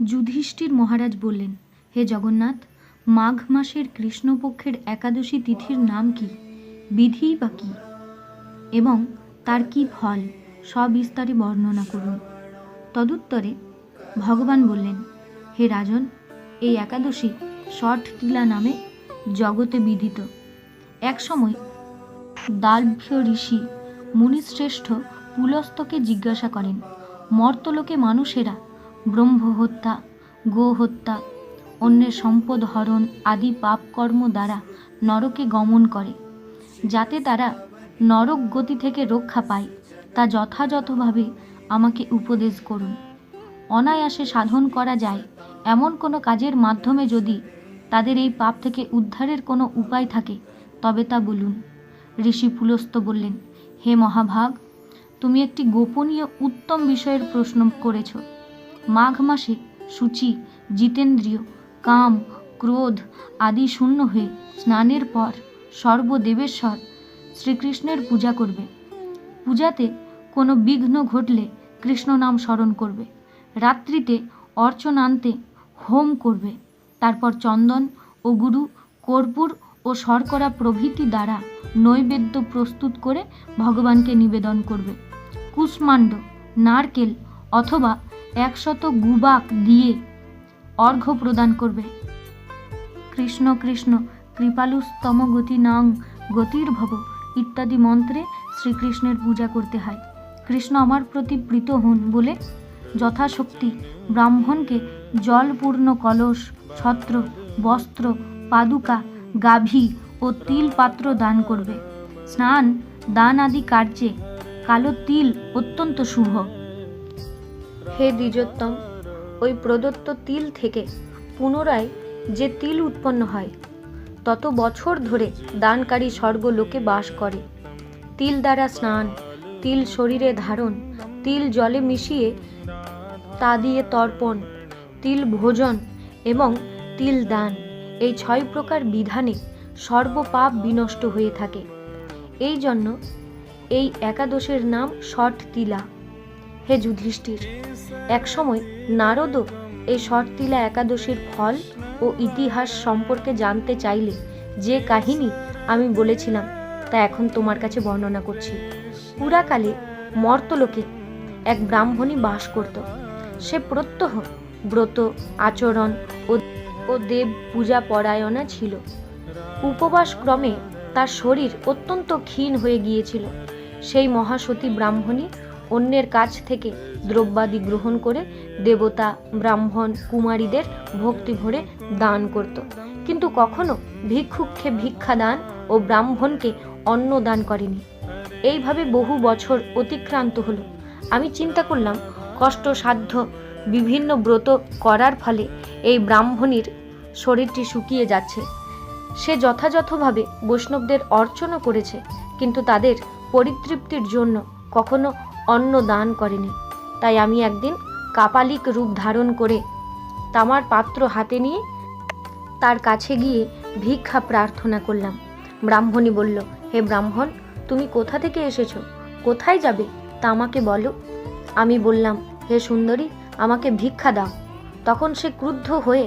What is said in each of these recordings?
যুধিষ্ঠির মহারাজ বললেন, হে জগন্নাথ, মাঘ মাসের কৃষ্ণপক্ষের একাদশী তিথির নাম কি, বিধিই বা কি, এবং তার কি ফল সবিস্তারে বর্ণনা করুন। তদুত্তরে ভগবান বললেন, হে রাজন, এই একাদশী ষট তিলা নামে জগতে বিদিত। এক সময় দার্ভ্য ঋষি মুনিশ্রেষ্ঠ পুলস্তকে জিজ্ঞাসা করেন, মর্তলোকে মানুষেরা ব্রহ্ম হত্যা, গো হত্যা, অন্যের সম্পদ হরণ আদি পাপকর্ম দ্বারা নরকে গমন করে, যাতে তারা নরক গতি থেকে রক্ষা পায়, তা যথাযথভাবে আমাকে উপদেশ করুন। অনায়াসে সাধন করা যায় এমন কোনো কাজের মাধ্যমে যদি তাদের এই পাপ থেকে উদ্ধারের কোনো উপায় থাকে তবে তা বলুন। ঋষি পুলস্ত বললেন, হে মহাভাগ, তুমি একটি গোপনীয় উত্তম বিষয়ের প্রশ্ন করেছ। মাঘ মাসে শুচি, জিতেন্দ্রিয়, কাম, ক্রোধ আদি শূন্য হয়ে স্নানের পর সর্বদেবেশ্বর শ্রীকৃষ্ণের পূজা করবে। পূজাতে কোনো বিঘ্ন ঘটলে কৃষ্ণ নাম স্মরণ করবে। রাত্রিতে অর্চনান্তে হোম করবে। তারপর চন্দন ও গুরু, কর্পূর ও শর্করা প্রভৃতি দ্বারা নৈবেদ্য প্রস্তুত করে ভগবানকে নিবেদন করবে। কুষ্মাণ্ড, নারকেল অথবা 100 গুবাক দিয়ে অর্ঘ্য প্রদান করবে। কৃষ্ণ কৃষ্ণ কৃপালুস্তম গতি নং গতির্ভব ইত্যাদি মন্ত্রে শ্রীকৃষ্ণের পূজা করতে হয়। কৃষ্ণ আমার প্রতি প্রীত হন বলে যথাশক্তি ব্রাহ্মণকে জলপূর্ণ কলস, ছত্র, বস্ত্র, পাদুকা, গাভী ও তিল পাত্র দান করবে। স্নান দান আদি কার্যে কালো তিল অত্যন্ত শুভ। হে দ্বিজোত্তম, ওই প্রদত্ত তিল থেকে পুনরায় যে তিল উৎপন্ন হয় তত বছর ধরে দানকারী স্বর্গলোকে বাস করে। তিল দ্বারা স্নান, তিল শরীরে ধারণ, তিল জলে মিশিয়ে তা দিয়ে তর্পণ, তিল ভোজন এবং তিল দান, এই 6 প্রকার বিধানে সর্বপাপ বিনষ্ট হয়ে থাকে। এই জন্য এই একাদশের নাম ষট তিলা। হে যুধিষ্ঠির, একসময় নারদও এই ষট তিলা একাদশীর ফল ও ইতিহাস সম্পর্কে জানতে চাইলে যে কাহিনী আমি বলেছিলাম তা এখন তোমার কাছে বর্ণনা করছি। পুরাকালে মর্তলোকে এক ব্রাহ্মণী বাস করত। সে প্রত্যহ ব্রত আচরণ ও দেব পূজা পরায়ণা ছিল। উপবাস ক্রমে তার শরীর অত্যন্ত ক্ষীণ হয়ে গিয়েছিল। সেই মহাসতী ব্রাহ্মণী অন্যের কাছ থেকে দ্রব্যাদি গ্রহণ করে দেবতা, ব্রাহ্মণ, কুমারীদের ভক্তি ভরে দান করত, কিন্তু কখনো ভিক্ষুককে ভিক্ষা দান ও ব্রাহ্মণকে অন্ন দান করেনি। এইভাবে বহু বছর অতিক্রান্ত হলো। আমি চিন্তা করলাম, কষ্টসাধ্য বিভিন্ন ব্রত করার ফলে এই ব্রাহ্মণীর শরীরটি শুকিয়ে যাচ্ছে। সে যথাযথভাবে বৈষ্ণবদের অর্চনা করেছে, কিন্তু তাদের পরিতৃপ্তির জন্য কখনো অন্ন দান করেনি। তাই আমি একদিন কাপালিক রূপ ধারণ করে তামার পাত্র হাতে নিয়ে তার কাছে গিয়ে ভিক্ষা প্রার্থনা করলাম। ব্রাহ্মণী বলল, হে ব্রাহ্মণ, তুমি কোথা থেকে এসেছো, কোথায় যাবে তা আমাকে বলো। আমি বললাম, হে সুন্দরী, আমাকে ভিক্ষা দাও। তখন সে ক্রুদ্ধ হয়ে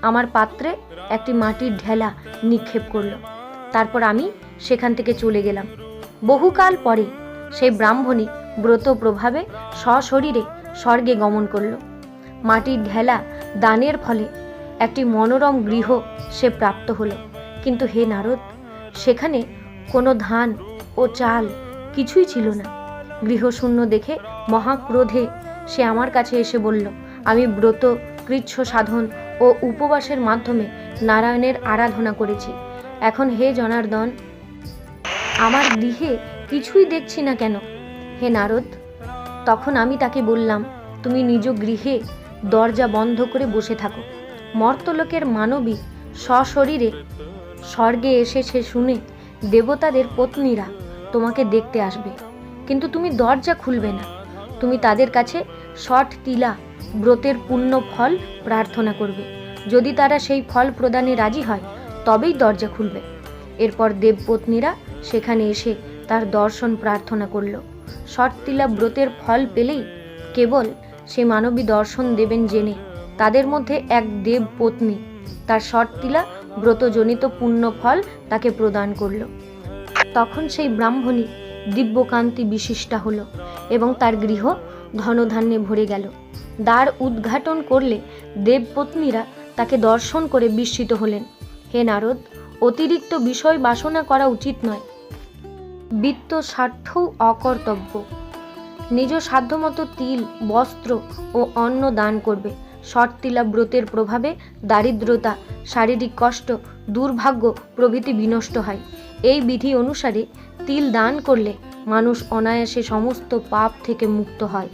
আমার পাত্রে একটি মাটির ঢেলা নিক্ষেপ করল। তারপর আমি সেখান থেকে চলে গেলাম। বহুকাল পরে সেই ব্রাহ্মণী ব্রত প্রভাবে সশরীরে স্বর্গে গমন করল। মাটির ঢেলা দানের ফলে একটি মনোরম গৃহ সে প্রাপ্ত হলো। কিন্তু হে নারদ, সেখানে কোনো ধান ও চাল কিছুই ছিল না। গৃহশূন্য দেখে মহাক্রোধে সে আমার কাছে এসে বলল, আমি ব্রত, কৃচ্ছ সাধন ও উপবাসের মাধ্যমে নারায়ণের আরাধনা করেছি। এখন হে জনার্দন, আমার গৃহে কিছুই দেখছি না কেন? হে নারদ, তখন আমি তাকে বললাম, তুমি নিজ গৃহে দরজা বন্ধ করে বসে থাকো। মর্তলোকের মানবী সশরীরে স্বর্গে এসেছে শুনে দেবতাদের পত্নীরা তোমাকে দেখতে আসবে, কিন্তু তুমি দরজা খুলবে না। তুমি তাদের কাছে ষট তিলা ব্রতের পুণ্য ফল প্রার্থনা করবে। যদি তারা সেই ফল প্রদানে রাজি হয় তবেই দরজা খুলবে। এরপর দেবপত্নীরা সেখানে এসে তার দর্শন প্রার্থনা করল। ষট তিলা ব্রতের ফল পেলেই কেবল সে মানবী দর্শন দেবেন জেনে তাদের মধ্যে এক দেব পত্নী তার শর্তিলা ব্রতজনিত পুণ্য ফল তাকে প্রদান করল। তখন সেই ব্রাহ্মণী দিব্যকান্তি বিশিষ্টা হলো এবং তার গৃহ ধনধান্যে ভরে গেল। দ্বার উদ্ঘাটন করলে দেবপত্নীরা তাকে দর্শন করে বিস্মিত হলেন। হে নারদ, অতিরিক্ত বিষয় বাসনা করা উচিত নয়। বিত্ত স্বার্থও অকর্তব্য। নিজ সাধ্যমতো তিল, বস্ত্র ও অন্ন দান করবে। শর্তিলা ব্রতের প্রভাবে দারিদ্রতা, শারীরিক কষ্ট, দুর্ভাগ্য প্রভৃতি বিনষ্ট হয়। এই বিধি অনুসারে তিল দান করলে মানুষ অনায়াসে সমস্ত পাপ থেকে মুক্ত হয়।